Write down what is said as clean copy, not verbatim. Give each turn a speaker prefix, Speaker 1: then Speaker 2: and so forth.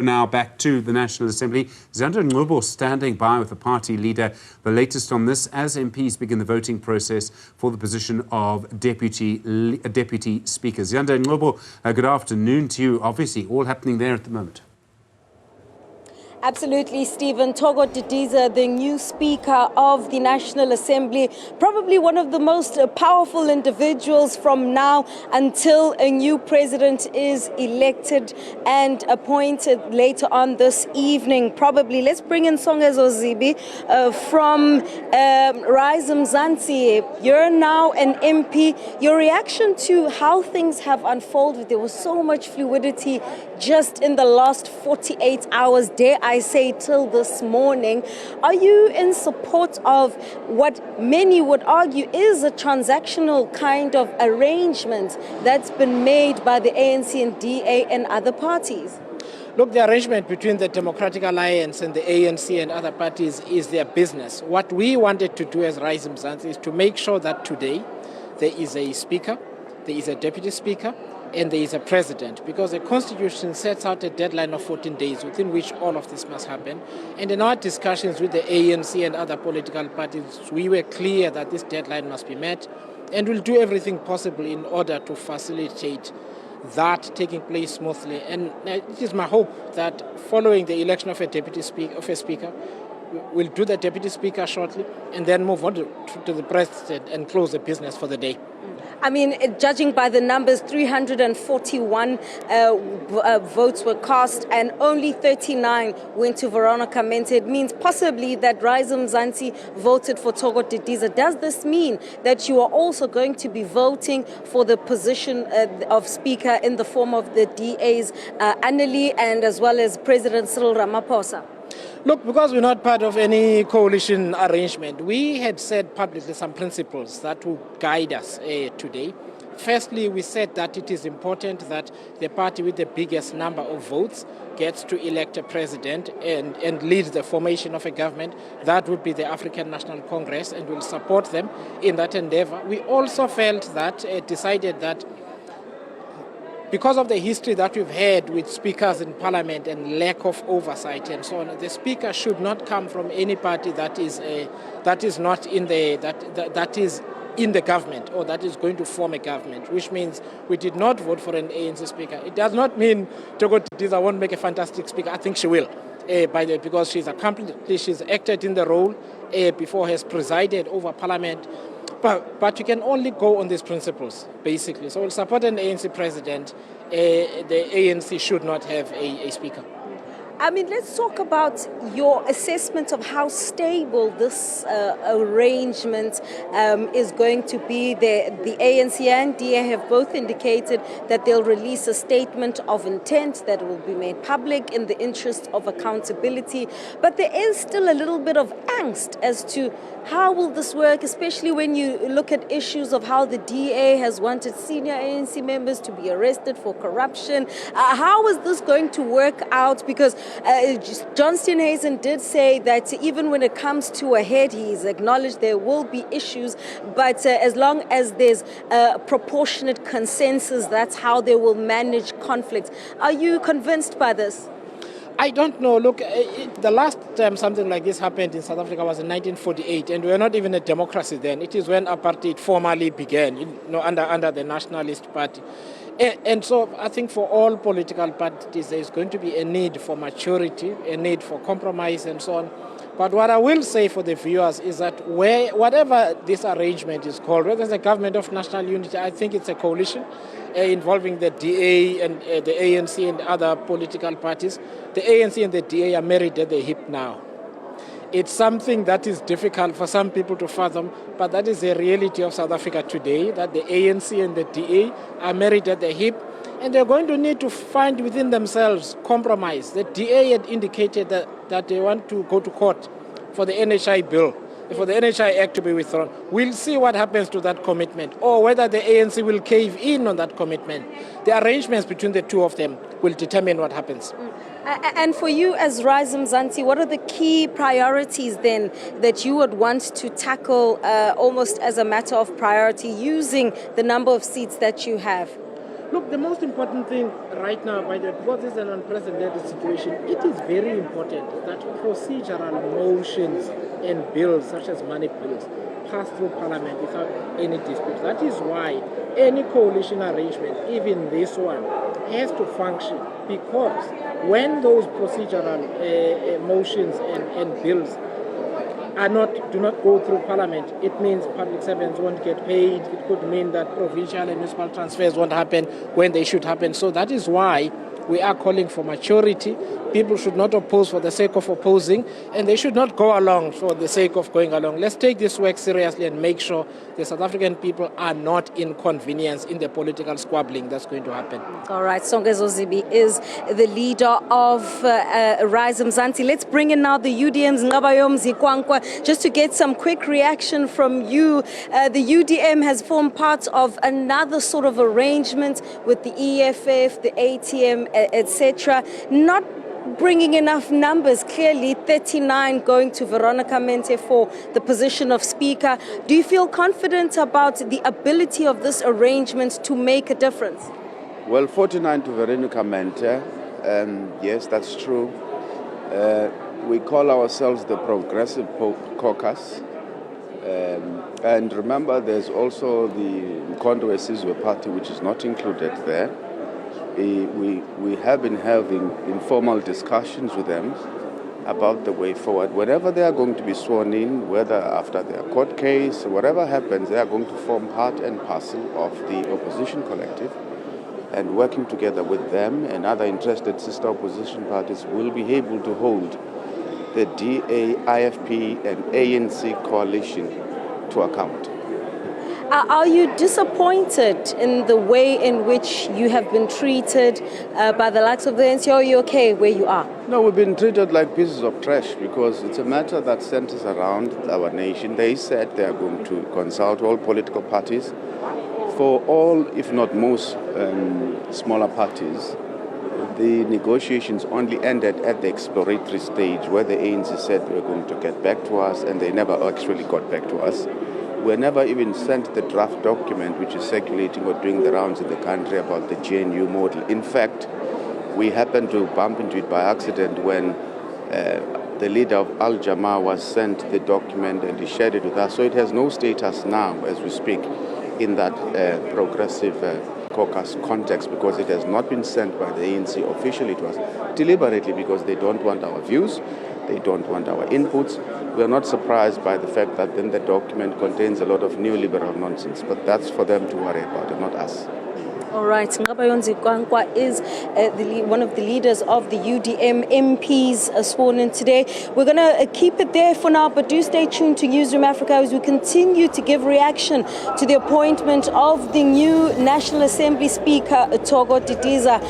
Speaker 1: Now back to the National Assembly. Ziyanda Nqabayomzi standing by with the party leader. The latest on this as MPs begin the voting process for the position of Deputy Speaker. Ziyanda Nqabayomzi, good afternoon to you. Obviously, all happening there at the moment.
Speaker 2: Absolutely, Stephen. Togo Didiza, the new Speaker of the National Assembly, probably one of the most powerful individuals from now until a new president is elected and appointed later on this evening. Probably, let's bring in Songezo Zibi from Rise Mzansi. You're now an MP. Your reaction to how things have unfolded, there was so much fluidity just in the last 48 hours, dare I say, till this morning. Are you in support of what many would argue is a transactional kind of arrangement that's been made by the ANC and DA and other parties?
Speaker 3: Look, the arrangement between the Democratic Alliance and the ANC and other parties is their business. What we wanted to do as Rise Mzansi is to make sure that today there is a speaker, there is a deputy speaker, and there is a president, because the Constitution sets out a deadline of 14 days within which all of this must happen. And in our discussions with the ANC and other political parties, we were clear that this deadline must be met, and we'll do everything possible in order to facilitate that taking place smoothly. And it is my hope that following the election of a speaker, we'll do the deputy speaker shortly and then move on to the president and close the business for the day.
Speaker 2: I mean, judging by the numbers, 341 votes were cast and only 39 went to Veronica Mente. It means possibly that Rise Mzansi voted for Togo Didiza. Does this mean that you are also going to be voting for the position of Speaker in the form of the DA's Annelie and as well as President Cyril Ramaphosa?
Speaker 3: Look, because we're not part of any coalition arrangement, we had said publicly some principles that will guide us today. Firstly, we said that it is important that the party with the biggest number of votes gets to elect a president and lead the formation of a government. That would be the African National Congress, and we'll support them in that endeavor. We also felt that, decided that because of the history that we've had with speakers in parliament and lack of oversight and so on, the speaker should not come from any party that is not in that is in the government or that is going to form a government, which means we did not vote for an ANC speaker. It does not mean Togo Didiza won't make a fantastic speaker. I think she will, because she's accomplished, she's acted in the role before, has presided over parliament. But you can only go on these principles, basically. So we'll support an ANC president. The ANC should not have a speaker.
Speaker 2: I mean, let's talk about your assessment of how stable this arrangement is going to be. The ANC and DA have both indicated that they'll release a statement of intent that will be made public in the interest of accountability. But there is still a little bit of angst as to how will this work, especially when you look at issues of how the DA has wanted senior ANC members to be arrested for corruption. How is this going to work out? Because John Steenhuisen did say that even when it comes to a head, he's acknowledged there will be issues, but as long as there's a proportionate consensus, that's how they will manage conflicts. Are you convinced by this?
Speaker 3: I don't know. Look, the last time something like this happened in South Africa was in 1948, and we were not even a democracy then. It is when apartheid formally began, under the Nationalist Party. And so I think for all political parties, there is going to be a need for maturity, a need for compromise and so on. But what I will say for the viewers is that whatever this arrangement is called, whether it's a government of national unity, I think it's a coalition involving the DA and the ANC and other political parties. The ANC and the DA are married at the hip now. It's something that is difficult for some people to fathom, but that is the reality of South Africa today, that the ANC and the DA are married at the hip, and they're going to need to find within themselves compromise. The DA had indicated that they want to go to court for the NHI bill, for the NHI Act to be withdrawn. We'll see what happens to that commitment, or whether the ANC will cave in on that commitment. The arrangements between the two of them will determine what happens.
Speaker 2: And for you as Rise Mzansi, what are the key priorities then that you would want to tackle almost as a matter of priority using the number of seats that you have?
Speaker 3: Look, the most important thing right now, by the way, because this is an unprecedented situation, it is very important that procedural motions and bills, such as money bills, pass through Parliament without any dispute. That is why any coalition arrangement, even this one, has to function, because when those procedural motions and bills do not go through Parliament, it means public servants won't get paid. It could mean that provincial and municipal transfers won't happen when they should happen. So that is why we are calling for maturity. People should not oppose for the sake of opposing, and they should not go along for the sake of going along. Let's take this work seriously and make sure the South African people are not inconvenienced in the political squabbling that's going to happen.
Speaker 2: All right, Nqabayomzi is the leader of Rise Mzansi. Let's bring in now the UDM's Nqabayomzi Kwankwa just to get some quick reaction from you. The UDM has formed part of another sort of arrangement with the EFF, the ATM, etc. Not bringing enough numbers, clearly 39 going to Veronica Mente for the position of Speaker. Do you feel confident about the ability of this arrangement to make a difference?
Speaker 4: Well, 49 to Veronica Mente, yes, that's true. We call ourselves the Progressive Caucus. And remember, there's also the Nqabayomzi party, which is not included there. We have been having informal discussions with them about the way forward. Whenever they are going to be sworn in, whether after their court case, whatever happens, they are going to form part and parcel of the opposition collective, and working together with them and other interested sister opposition parties will be able to hold the DA, IFP and ANC coalition to account.
Speaker 2: Are you disappointed in the way in which you have been treated by the likes of the ANC, or are you okay where you are?
Speaker 4: No, we've been treated like pieces of trash because it's a matter that centers around our nation. They said they are going to consult all political parties. For all, if not most, smaller parties, the negotiations only ended at the exploratory stage where the ANC said they were going to get back to us, and they never actually got back to us. We never even sent the draft document which is circulating or doing the rounds in the country about the GNU model. In fact, we happened to bump into it by accident when the leader of Al Jama-Ah was sent the document and he shared it with us. So it has no status now as we speak in that progressive caucus context, because it has not been sent by the ANC officially to us, deliberately because they don't want our views, they don't want our inputs. We are not surprised by the fact that then the document contains a lot of neoliberal nonsense, but that's for them to worry about and not us.
Speaker 2: All right, Nqabayomzi Kwankwa is one of the leaders of the UDM MPs sworn in today. We're going to keep it there for now, but do stay tuned to Newzroom Afrika as we continue to give reaction to the appointment of the new National Assembly Speaker, Togo Didiza.